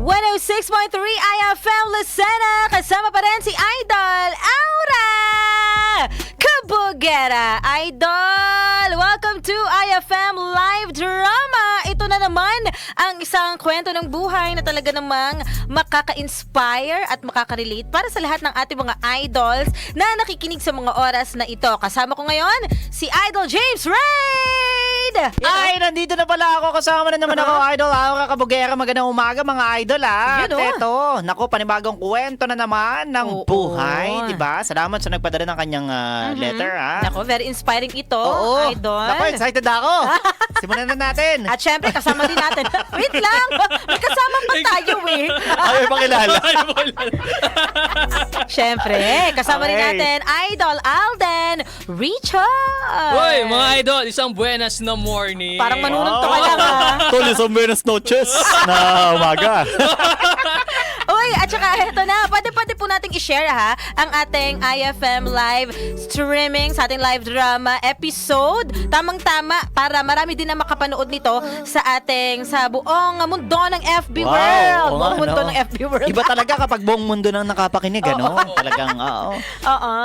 106.3 IFM Lucena. Kasama pa rin si Idol Aura Kabugera. Idol, welcome to IFM Live Drama. Ito na naman ang isang kwento ng buhay na talaga namang makaka-inspire at makaka-relate para sa lahat ng ating mga idols na nakikinig sa mga oras na ito. Kasama ko ngayon si Idol James Raid. Ay, nandito na pala ako. Kasama na naman ako, Idol Aura Kabugera. Magandang umaga, mga idol, ha? Yun, At eto, naku, panibagong kwento na naman ng buhay, diba? Salamat sa nagpadala ng kanyang letter, ha? Naku, very inspiring ito, Oo. Idol. Naku, excited ako. Simulan na natin. At syempre, kasama din natin. Wait lang! May kasama pa tayo eh. Ayaw pakilala. Syempre, kasama rin Okay. natin Idol Alden Richard. Hoy, mga idol, isang buenas na morning. Parang manunong to ka lang ha. Tol, isang buenas noches na umaga. Uy, at saka eto na, pwede po nating i-share ha ang ating IFM live streaming sa ating live drama episode. Tamang-tama para marami din na makapanood nito sa buong mundo ng FB World. Buong mundo ng FB World. Iba talaga kapag buong mundo nang nakapakinig, ano? Talagang, oo. Oo.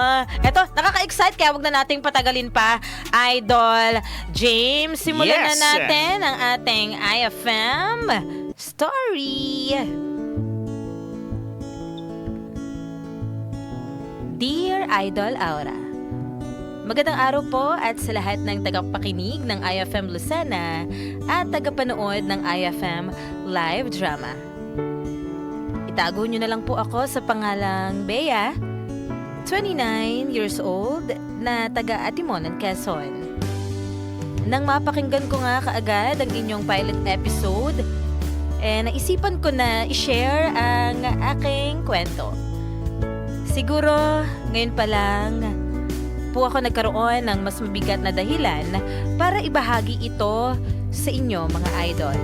Eto, nakaka-excite kaya wag na nating patagalin pa. Idol James, simulan na Yes. natin ang ating IFM story. Dear Idol Aura, magandang araw po at sa lahat ng tagapakinig ng IFM Lucena at tagapanood ng IFM Live Drama. Itago nyo na lang po ako sa pangalang Bea, 29 years old, na taga Atimonan, Quezon. Nang mapakinggan ko nga kaagad ang inyong pilot episode, naisipan ko na i-share ang aking kwento. Siguro, ngayon pa lang, po ako nagkaroon ng mas mabigat na dahilan para ibahagi ito sa inyo, mga idol.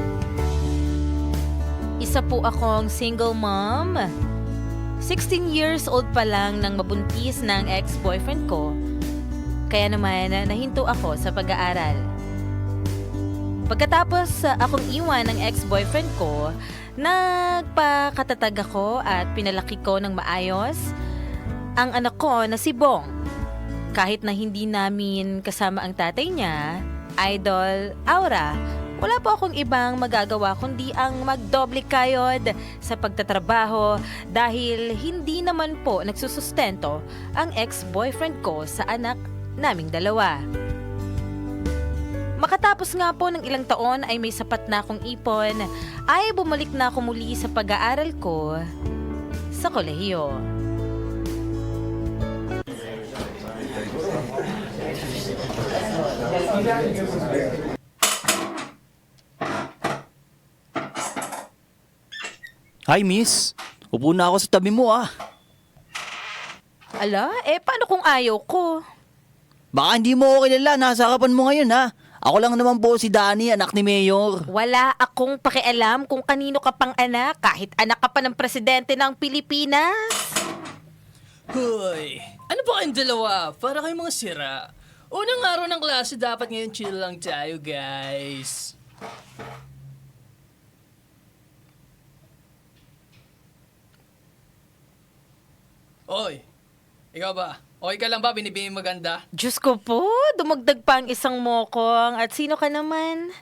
Isa po akong single mom. 16 years old pa lang nang mabuntis ng ex-boyfriend ko. Kaya naman, nahinto ako sa pag-aaral. Pagkatapos akong iwan ng ex-boyfriend ko, nagpakatatag ako at pinalaki ko ng maayos ang anak ko na si Bong. Kahit na hindi namin kasama ang tatay niya, Idol Aura, wala po akong ibang magagawa kundi ang magdoble kayod sa pagtatrabaho dahil hindi naman po nagsusustento ang ex-boyfriend ko sa anak naming dalawa. Makatapos nga po ng ilang taon ay may sapat na akong ipon, ay bumalik na ako muli sa pag-aaral ko sa kolehiyo. Hi, miss. Upo na ako sa tabi mo, ah. Ala, paano kung ayaw ko? Baka hindi mo ako kilala. Nasa harapan mo ngayon, ha? Ako lang naman po si Danny, anak ni Mayor. Wala akong pakialam kung kanino ka pang anak, kahit anak ka pa ng presidente ng Pilipinas. Hoy, ano ba kayong dalawa? Para kayong mga sira. Unang araw ng klase, dapat ngayon chill lang tayo, guys. Oy, ikaw ba? Okay ka lang ba? Binibigay maganda? Diyos ko po, dumagdag pa ang isang mokong. At sino ka naman?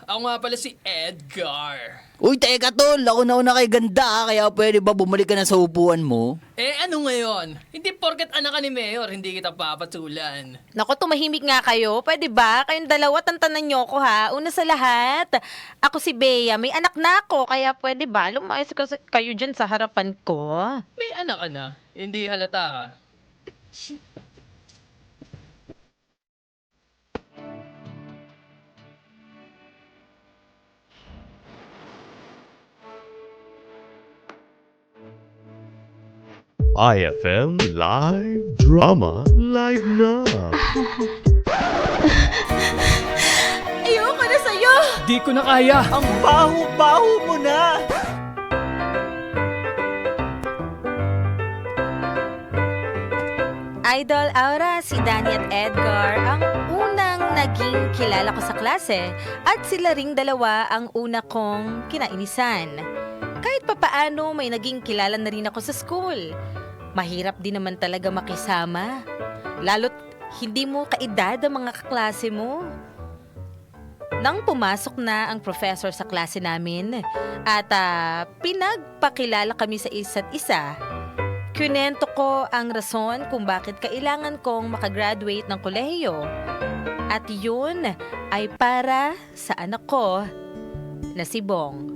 Ako nga pala si Edgar. Uy, teka tol. Ako na una kay ganda, ah. Kaya pwede ba bumalik ka na sa upuan mo? Ano ngayon? Hindi porket anak ka ni Mayor, hindi kita papatulan. Naku, tumahimik nga kayo. Pwede ba? Kayong dalawa, tantanan niyo ko ha. Una sa lahat, ako si Bea. May anak na ako. Kaya pwede ba? Lumayas kayo dyan sa harapan ko. May anak ka na? Hindi halata ka. IFM Live Drama Live na. Ayoko na sa'yo! Di ko na kaya. Ang baho-baho mo na! Idol Aura, si Danny at Edgar ang unang naging kilala ko sa klase at sila ring dalawa ang una kong kinainisan. kahit papaano may naging kilala na rin ako sa school. Mahirap din naman talaga makisama. Lalo't hindi mo kaedad ang mga kaklase mo. Nang pumasok na ang professor sa klase namin at pinagpakilala kami sa isa't isa, kunento ko ang rason kung bakit kailangan kong makagraduate ng kolehiyo. At yun ay para sa anak ko na si Bong.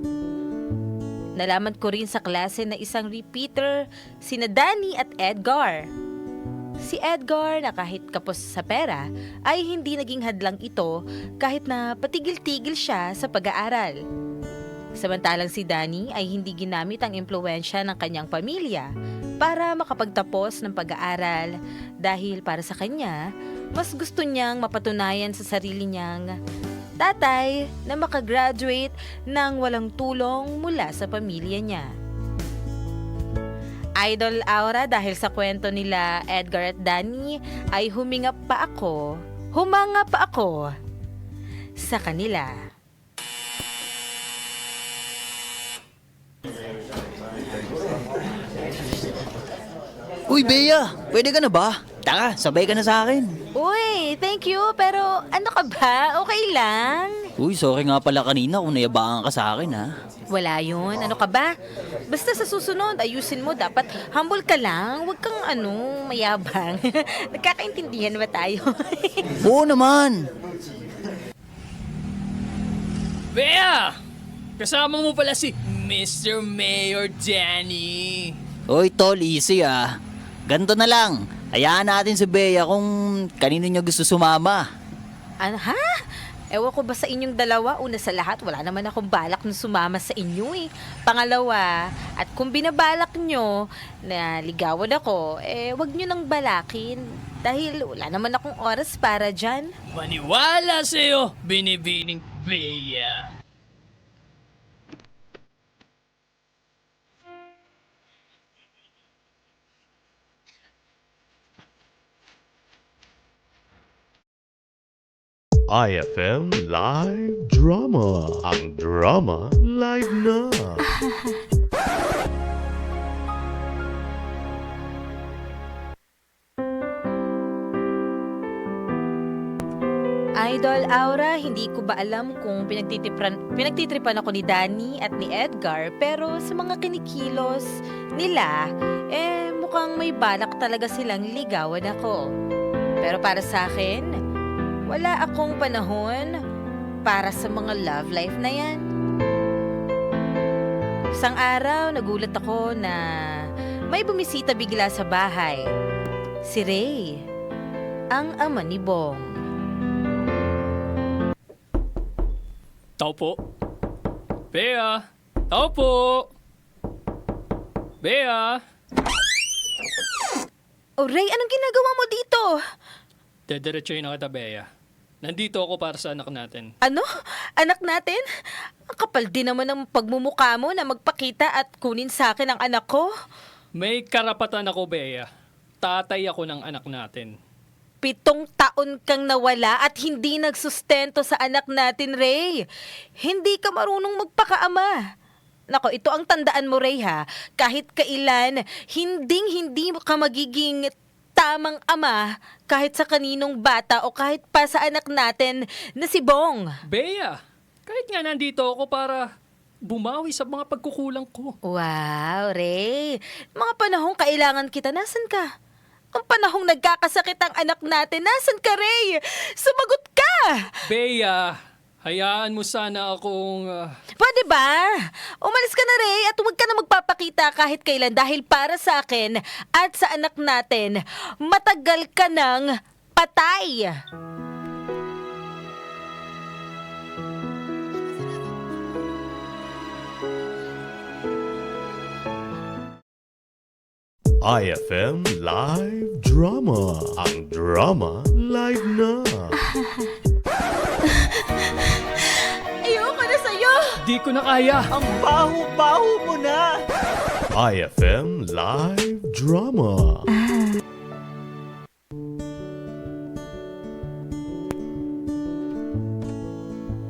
Nalaman ko rin sa klase na isang repeater sina Danny at Edgar. Si Edgar na kahit kapos sa pera ay hindi naging hadlang ito kahit na patigil-tigil siya sa pag-aaral. Samantalang si Danny ay hindi ginamit ang impluwensya ng kanyang pamilya para makapagtapos ng pag-aaral dahil para sa kanya, mas gusto niyang mapatunayan sa sarili niyang tatay na makagraduate ng walang tulong mula sa pamilya niya. Idol Aura, dahil sa kwento nila Edgar at Danny ay humanga pa ako sa kanila. Uy, Bea! Pwede ka na ba? Tara, sabay ka na sa akin. Uy, thank you, pero ano ka ba? Okay lang? Uy, sorry nga pala kanina kung nayabangan ka sa akin, ha? Wala yun. Ano ka ba? Basta sa susunod, ayusin mo. Dapat humble ka lang. Huwag kang mayabang. Nagkakaintindihan ba tayo? Oo naman! Bea! Kasama mo pala si Mr. Mayor Danny. Uy, tol, easy ah. Ganto na lang. Hayaan natin si Bea kung kanino niya gusto sumama. Ano, ha? Ewan ko ba sa inyong dalawa? Una sa lahat, wala naman akong balak na sumama sa inyo eh. Pangalawa, at kung binabalak nyo na ligawan ako, wag nyo nang balakin. Dahil wala naman akong oras para dyan. Maniwala sa'yo, binibining Bea. IFM Live Drama. Ang drama live na. Idol Aura, hindi ko ba alam kung pinagtitripan ako ni Danny at ni Edgar, pero sa mga kinikilos nila, mukhang may balak talaga silang ligawan ako. Pero para sa akin, wala akong panahon para sa mga love life na yan. Isang araw, nagulat ako na may bumisita bigla sa bahay. Si Ray, ang ama ni Bong. Tao po. Bea! Tao po! Bea! Oh, Ray, anong ginagawa mo dito? Dediretsoy na kita, Bea. Nandito ako para sa anak natin. Ano? Anak natin? Ang kapal din naman ng pagmumukha mo na magpakita at kunin sa akin ang anak ko. May karapatan ako, Bea. Tatay ako ng anak natin. 7 taon kang nawala at hindi nagsustento sa anak natin, Ray. Hindi ka marunong magpakaama. Nako, ito ang tandaan mo, Ray, ha? Kahit kailan, hindi ka magiging tamang ama kahit sa kaninong bata o kahit pa sa anak natin na si Bong. Bea! Kahit nga nandito ako para bumawi sa mga pagkukulang ko. Wow, Ray. Mga panahong kailangan kita, nasan ka? Ang panahong nagkakasakit ang anak natin, nasan ka, Ray? Sumagot ka! Bea, hayaan mo sana akong... Pwede ba? Umalis ka na, Ray, at huwag ka na magpapakita kahit kailan dahil para sa akin at sa anak natin, matagal ka ng patay. IFM Live Drama. Ang drama live na. Ayoko na sa'yo! Di ko na kaya. Ang baho-baho mo na! IFM Live Drama.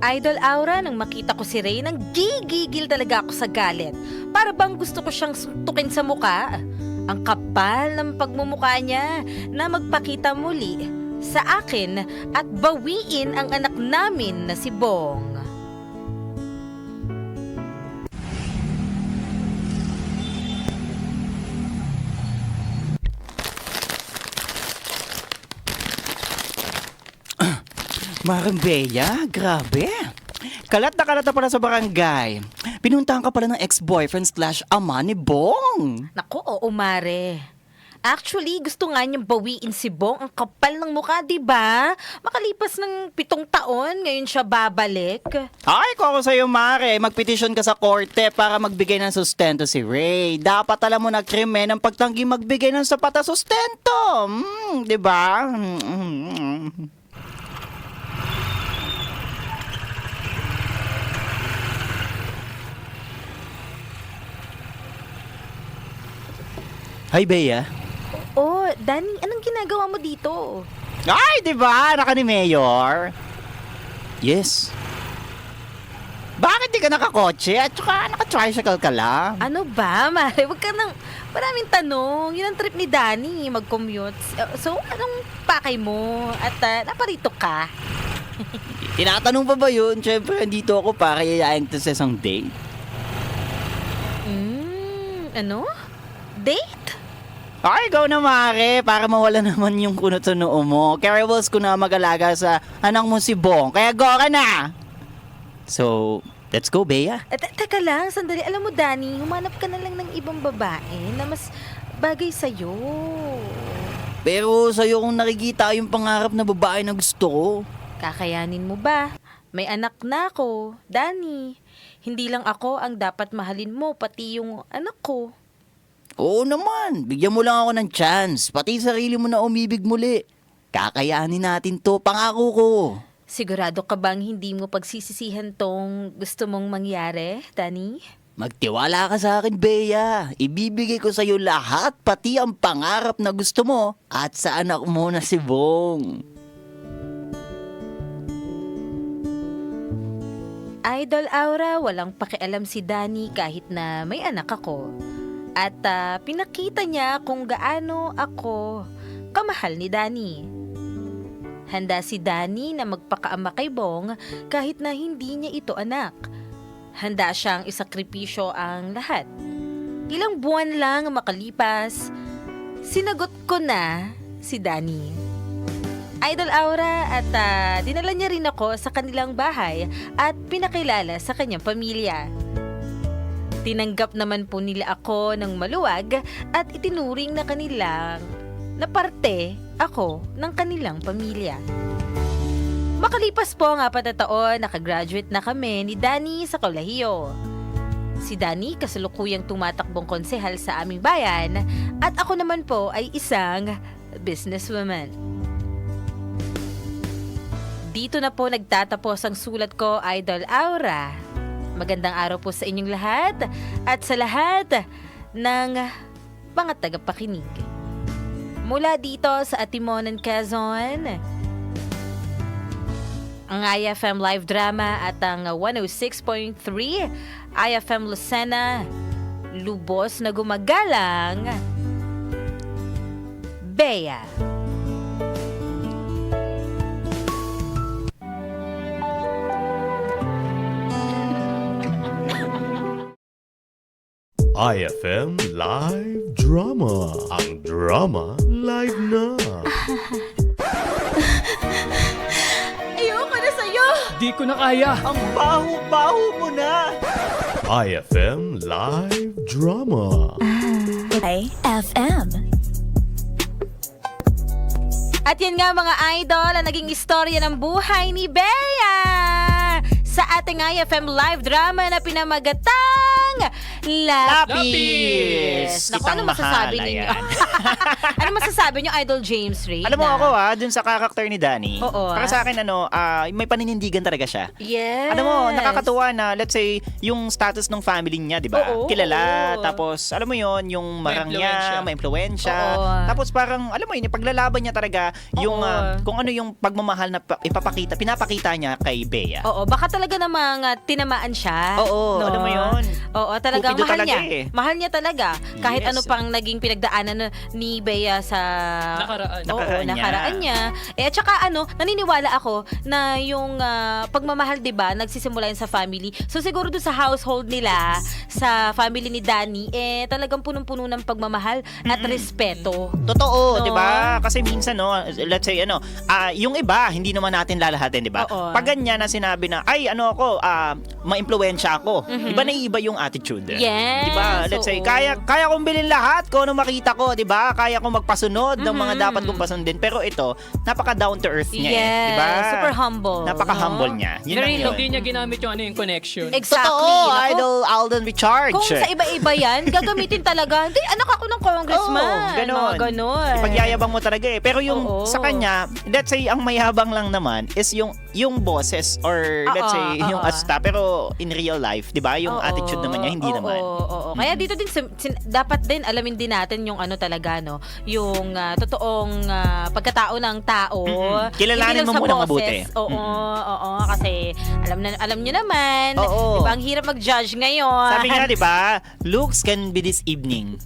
Idol Aura, nang makita ko si Ray, nang gigigil talaga ako sa galit. Para bang gusto ko siyang suntukin sa muka. Ang kapal ng pagmumukha niya na magpakita muli sa akin at bawiin ang anak namin na si Bong. Marambeya, grabe. Kalat na pala sa barangay. Pinuntahan ka pala ng ex-boyfriend/ama ni Bong. Naku, oo, Mare. Actually, gusto nga niyang bawiin si Bong. Ang kapal ng mukha, di ba? Makalipas ng 7 taon, ngayon siya babalik. Ay, kung ako sa'yo, Mare, magpetisyon ka sa korte para magbigay ng sustento si Ray. Dapat alam mo na krimen ang pagtanggi magbigay ng sapat na sustento. Di ba? Hi, Bea. Oh, Danny, anong ginagawa mo dito? Ay, di ba? Anak ka ni Mayor? Yes. Bakit di ka nakakotse at saka naka-tricycle ka lang? Ano ba, Mare? Huwag ka nang maraming tanong. Yun ang trip ni Danny, mag-commute. So, anong pakay mo? At naparito ka? Tinatanong pa ba yun? Siyempre, andito ako para yayain to sa isang date. Ano? Date? Ay, go na, Mare, para mawala naman yung kunot sa noo mo. Caribals ko na mag-alaga sa anak mo si Bong, kaya go ka na! So, let's go, Bea. Teka lang, sandali. Alam mo, Danny, humanap ka na lang ng ibang babae na mas bagay sa'yo. Pero sa'yo kung nakikita yung pangarap na babae na gusto ko. Kakayanin mo ba? May anak na ako, Danny. Hindi lang ako ang dapat mahalin mo, pati yung anak ko. Oo naman, bigyan mo lang ako ng chance. Pati sarili mo na umibig muli. Kakayanin natin to, pangako ko. Sigurado ka bang hindi mo pagsisisihan tong gusto mong mangyari, Danny? Magtiwala ka sa akin, Bea. Ibibigay ko sa'yo lahat, pati ang pangarap na gusto mo at sa anak mo na si Bong. Idol Aura, walang pakialam si Danny kahit na may anak ako. At pinakita niya kung gaano ako kamahal ni Danny. Handa si Danny na magpakaama kay Bong kahit na hindi niya ito anak. Handa siyang isakripisyo ang lahat. Ilang buwan lang makalipas, sinagot ko na si Danny. Idol Aura, at dinala niya rin ako sa kanilang bahay at pinakilala sa kanyang pamilya. Tinanggap naman po nila ako ng maluwag at itinuring na kanilang na parte ako ng kanilang pamilya. Makalipas po ang 4 na taon, nakagraduate na kami ni Danny sa kolehiyo. Si Danny kasalukuyang tumatakbong konsehal sa aming bayan at ako naman po ay isang businesswoman. Dito na po nagtatapos ang sulat ko, Idol Aura. Magandang araw po sa inyong lahat at sa lahat ng mga tagapakinig. Mula dito sa Atimonan, Quezon, ang IFM Live Drama at ang 106.3 IFM Lucena, lubos na gumagalang, Bea. IFM Live Drama. Ang drama live na. Ayoko na sa'yo! Di ko na kaya. Ang baho-baho mo na! IFM Live Drama. IFM. At yan nga mga idol, ang naging istorya ng buhay ni Bea sa ating IFM Live Drama na pinamagatan ng Lapis! Naku, Kitang ano masasabi mahal, ninyo? ayan. Ano masasabi nyo, Idol James Ray? Alam mo na- ako dun sa character ni Danny, Oo, para sa akin may paninindigan talaga siya. Yes. Alam mo, nakakatuwa na, let's say, yung status ng family niya, di ba? Oo, Kilala, oo. tapos, alam mo yon yung marang niya, may influensya. Oo. Tapos parang, alam mo yun, paglalaban niya talaga, yung, Oo. kung ano yung pagmamahal na pinapakita niya kay Bea. Oo, baka talaga namang tinamaan siya. Oo, alam mo yun. Oo, talagang Cupido mahal talaga niya. eh. Mahal niya talaga. Kahit Yes. ano pang naging pinagdaanan ni Bea sa Nakaraan. Oo, Nakaraan niya. nakaraan niya. At saka naniniwala ako na yung pagmamahal, 'di ba, nagsisimula yun sa family. So siguro doon sa household nila, sa family ni Danny, talagang punong-puno ng pagmamahal at respeto. Totoo, No? 'di ba? Kasi minsan let's say yung iba hindi naman natin lalahatin, 'di ba? Oo. Pag ganyan na sinabi na ay maimpluwensya ako. Iba na iba yung attitude. Yes, 'Di ba? Let's say oo. kaya kong bilhin lahat kung ano makita ko, 'di ba? Kaya kong magpasunod ng mga dapat kong pasundin. Pero ito, napaka down to earth niya, Yes, 'di ba? super humble. Napaka-humble no? niya. Yun Very lang yun. Hindi niya ginamit yung connection. Exactly. Totoo, Naku, Idol Alden Richards. Kung sa iba-iba yan, gagamitin talaga. Hindi, anak ako ng congressman. Oo, ganon. Mga ganon. Ipagyayabang mo talaga eh. Pero yung Oo. sa kanya, let's say ang mayabang lang naman is yung bosses or let's Oo, say yung oo. asta. Pero in real life, 'di ba? Yung Oo, attitude naman niya hindi oo, naman. Oo. Kaya dito din dapat din alamin din natin yung talaga yung totoong pagkatao ng tao. Kilalanin Hindi lang mo sa muna boses. mabuti. Oo, oo, kasi alam niyo naman, Oo. 'di ba, ang hirap mag-judge ngayon. Sabi nga, 'di ba? Looks can be this evening.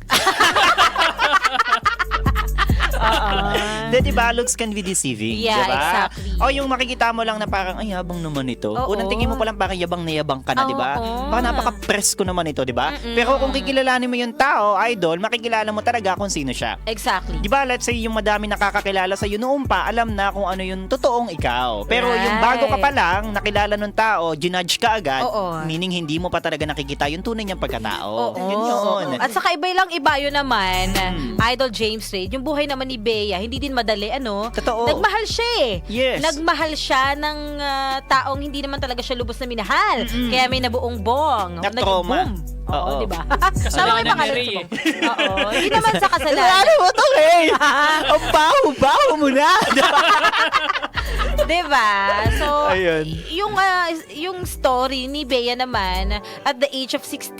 Di ba? Looks can be deceiving. Yeah, diba? exactly. O yung makikita mo lang na parang, ay, yabang naman ito. Oo. Unang tingin mo pa lang parang yabang na yabang ka na, di ba? Oo. Baka napaka-presko naman ito, di ba? Pero kung kikilalanin mo yung tao, idol, makikilala mo talaga kung sino siya. Exactly. Di ba, let's say yung madami nakakakilala sa iyo noon pa, alam na kung ano yung totoong ikaw. Pero yung bago ka pa lang, nakilala ng tao, ginudge ka agad, Oo. meaning hindi mo pa talaga nakikita yung tunay niyang pagkatao. Oo. Yun yun. At saka iba yun naman, Idol James Reid, yung buhay naman ni Bea, hindi din madali, Totoo. Nagmahal siya eh. Yes. Nagmahal siya ng taong hindi naman talaga siya lubos na minahal. Kaya may nabuong bong. Na-trauma. Nag-boom. Oo, Oo. di ba? Kasalanan yung pangalan ni Ray sa eh. boom. Oo. Hindi naman sa kasalanan. Ano mo to, eh? Ang baho mo na. Di ba? So, Ayun. yung story ni Bea naman, at the age of 16,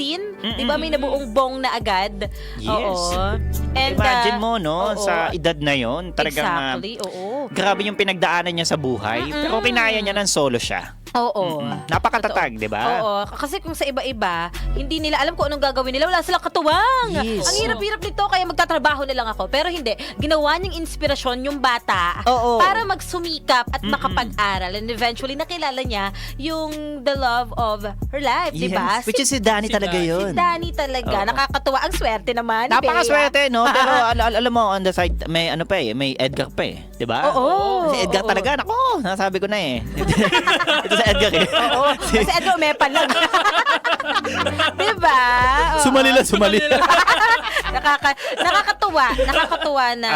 di ba may nabuong bong na agad? Yes. Oo. And, Imagine mo, oo. sa edad na yon, talagang Exactly, oo. grabe yung pinagdaanan niya sa buhay. Pero kinaya niya ng solo siya. Oo. Napakatatag, di ba? Oo. Kasi kung sa iba-iba, hindi nila alam kung anong gagawin nila. Wala silang katuwang. Yes. Ang hirap-hirap nito, kaya magtatrabaho na lang ako. Pero hindi. Ginawa niyang inspirasyon yung bata Oo. para magsumikap at makapag-aral. And eventually, nakilala niya yung the love of her life, di ba? Which is si Danny Si talaga Danny. yun. Si Danny talaga. Oo. Nakakatuwa. Ang swerte naman ni Bea. Napakaswerte, no? Pero alam mo, on the side, may may Edgar pa eh. Di ba? Oo. Si Edgar Oo. talaga, nako, nasabi ko na eh. Ito sa Edgar eh. Oo. Kasi Edro, may lang. Diba? Oo. Sumali. Nakakatuwa na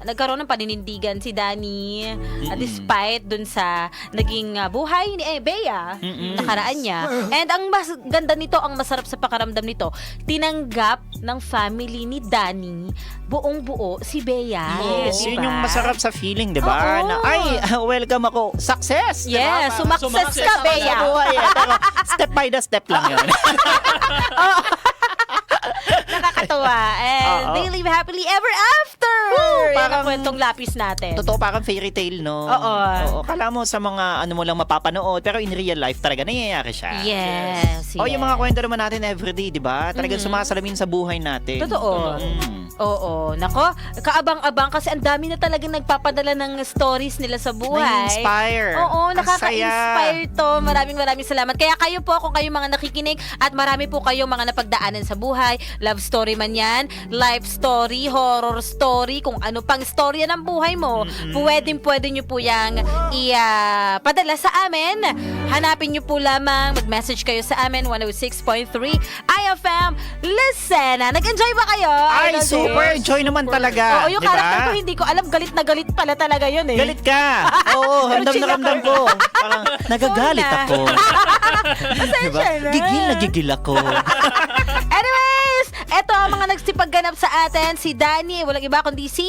nagkaroon ng paninindigan si Danny despite dun sa naging buhay ni Bea nakaraan niya. And ang mas ganda nito, ang masarap sa pakaramdam nito, tinanggap ng family ni Danny buong buo si Bea. Yes, Diba? yun yung masarap sa feeling, di ba? Oo. Na, ay, welcome ako. Success! di ba? Yes, sumakses Sumakses ka, ka Bea. Sa buhay, eh. Pero step by the step lang yun. Nakakatuwa. And Oo. they live happily ever after. Yan ang parang- kwentong lapis natin. Totoo, parang fairy tale, no? Oo. Kala mo sa mga ano mo lang mapapanood, pero in real life talaga nangyayari siya. Yes. O yung mga kwento naman natin everyday, di ba? Talagang sumasalamin sa buhay natin. Totoo. Oo. Nako, kaabang-abang kasi ang dami na talagang nagpapadala ng stories nila sa buhay. Na-inspire. Oo, Ang nakaka-inspire to. Maraming salamat. Kaya kayo po, kung kayo mga nakikinig at marami po kayo mga napagdaanan sa buhay, love story man yan, life story, horror story, kung ano pang story istorya ng buhay mo, pwede nyo po yung padala sa amin. Hanapin nyo po lamang, mag-message kayo sa amin, 106.3 IFM Lucena. Nag-enjoy ba kayo? Ay, Idol super James? enjoy naman talaga. Oo, yung diba? character ko hindi ko alam, galit na galit pala talaga yun eh. Galit ka. Oo, Pero ramdam chill na ramdam ako. ko. Parang nagagalit Sorry na. ako. Diba? Pasensya na. Gigil na gigil ako. Anyways, eto ang mga nagsipagganap sa atin. Si Danny, walang iba kundi si...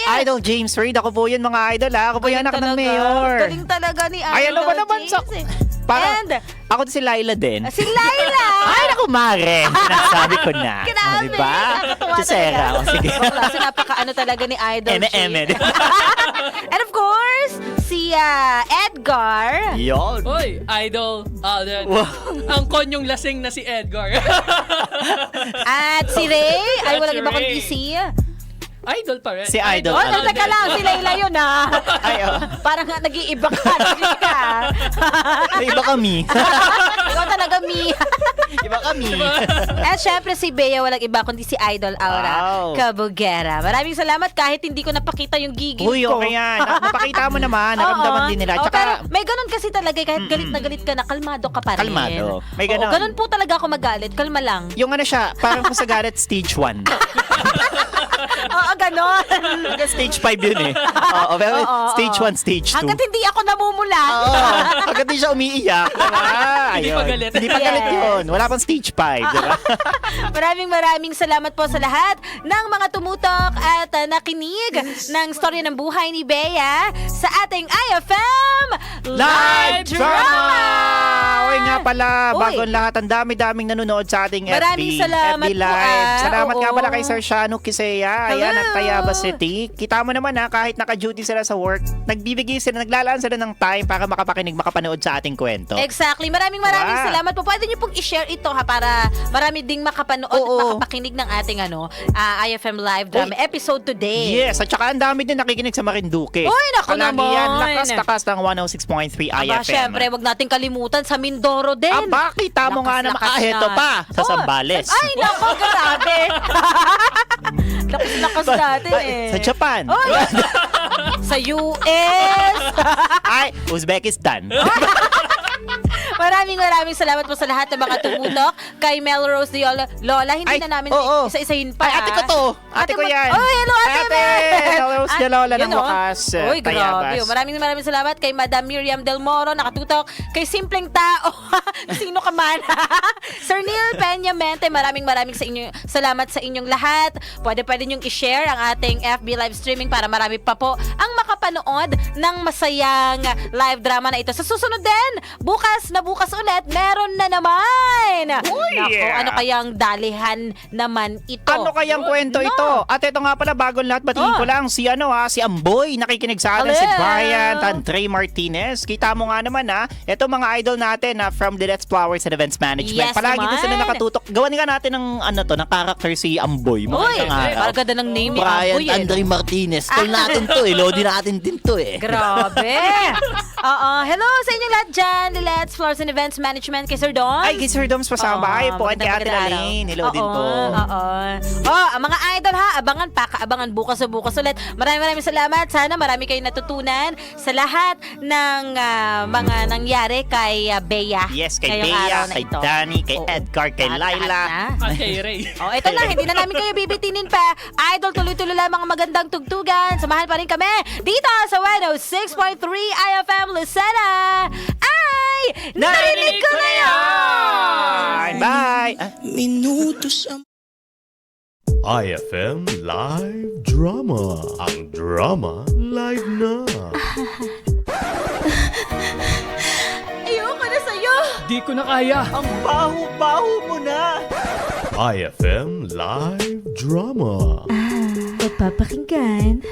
Idol James Reid. Ako po yun mga idol ha. Ako po yung anak ng mayor. Galing talaga ni Idol Ay, ano ba naman sa... James, eh. Parang, And, ako si Laila din. si Laila! Ay, naku, Mare. Sinasabi ko na. Grabe, Diba? nakakatuwa Si Sarah. talaga. O, sige. Bakla, kasi napaka-ano talaga ni Idol Eme-eme. James. And of course, si Edgar. Yun. Hoy, Idol Alden. Wow. Ang konyong lasing na si Edgar. At si Ray. Ay, walang Si iba kundi Ray. si... Idol pa rin. Si Idol. Oh, teka lang, si Layla yun ha. Ay, oh. Parang nga nag-iiba ka. Sige ka. Iba kami. Ikaw talaga, Mi. Iba kami. At syempre si Bea, walang iba kundi si Idol Aura Wow. Cabugera. Maraming salamat kahit hindi ko napakita yung gigil Uy, ko. okay yan. Napakita mo naman. Naramdaman din nila. Oo, pero Tsaka, may ganun kasi talaga kahit galit na galit ka na, kalmado ka pa rin. Kalmado. May Oo, ganun. ganun po talaga ako magalit. Kalma lang. yung ano siya, parang kung sa galit, stage 1. Oo, ganun. Hanggang stage 5 yun eh. Oo, pero Oo, stage oo. 1, stage 2. Hanggat hindi ako namumula. Oo. Hanggat di siya umiiyak. Diba? Hindi Ayun. pa galit. Hindi pa galit Yes. yun. Wala pang stage 5. Diba? Maraming salamat po sa lahat ng mga tumutok at nakinig ng storya ng buhay ni Bea sa ating IFM Live Drama! Uy nga pala, Uy. bago ang lahat, ang dami-daming nanonood sa ating Maraming salamat FB po, Live. Salamat nga oo. pala kay Sir Shano Kiseya. Ayan, Hello. at Tayaba City. Kita mo naman ha, kahit naka-duty sila sa work, naglalaan sila ng time para makapakinig, makapanood sa ating kwento. Exactly. Maraming Diba? salamat po. Pwede niyo pong i-share ito ha para marami ding makapanood Oo. at makapakinig ng ating IFM Live Drama episode today. Yes, at saka ang dami din nakikinig sa Marinduque. Uy, naku Palagi naman. yan, lakas-takas ng 106.3 IFM. Aba, syempre, wag nating kalimutan sa Mindoro din. Aba, kita mo nga naman. Lakas-lakas Ito na. pa, sa Oh, Zambales. Ay, nako, grabe. Lakas natin eh. Sa Japan. Oy, sa US. Ay, Uzbekistan. Maraming salamat po sa lahat ng mga tumutok. Kay Melrose Lola, hindi Ay, na namin oo. isa-isahin pa. Ay, ate ko to. Ate ko mo- yan. Oh, hello, ate. Melrose de Lola ng Yun, oh. wakas. Uy, grabe. Tayabas. Maraming salamat kay Madam Miriam Del Moro, nakatutok. Kay Simpleng Tao, sino ka man. Sir Neil Peña Mente, maraming salamat sa inyong lahat. Pwede niyong i-share ang ating FB live streaming para marami pa po ang makapanood ng masayang live drama na ito. Sa susunod din, bukas ulit, meron na naman. Uy! Naku, ano kayang dalihan naman ito? Ano kayang kwento No. ito? At ito nga pala, bagong lahat, batiin ko lang si si Amboy, nakikinig sa atin, si Hello. Brian, Tantrey Martinez. Kita mo nga naman ito mga idol natin from the Let's Flowers and Events Management. Yes Palagi din sila naman. nakatutok. Gawan nga natin ng ng character si Amboy. Uy, Magandang araw. parang ganda ng name ni Brian Amboy, eh, Andre no? Martinez. Tol natin to eh. Lodi natin din to eh. Grabe. Oo. Hello sa inyong lahat dyan. Let's Flowers and Events Management kay Sir Don. Ay, kay Sir Doms pasama. Ay po, at kay Ate magandang araw. Lalaine. Hello din Oo, po. Oo. Oh, ang mga idol ha, abangan bukas ulit. Maraming salamat. Sana marami kayong natutunan sa lahat ng mga nangyari kay Bea. Yes, kay ngayong Bea, araw na kay ito. Danny, kay Oo. Edgar, kay Lahat Laila. na. At kay Ray. Oh, ito na, hindi na namin kayo bibitinin pa. Idol, tuloy-tuloy lang mga magandang tugtugan. Samahan pa rin kami dito sa 106.3 IFM Lucena. Ay, narinig ko na yan! Bye! IFM Live Drama. Ang drama live na. Ayoko na sa'yo! Di ko na kaya. Ang baho-baho mo na! IFM Live Drama. Pagpapakinggan.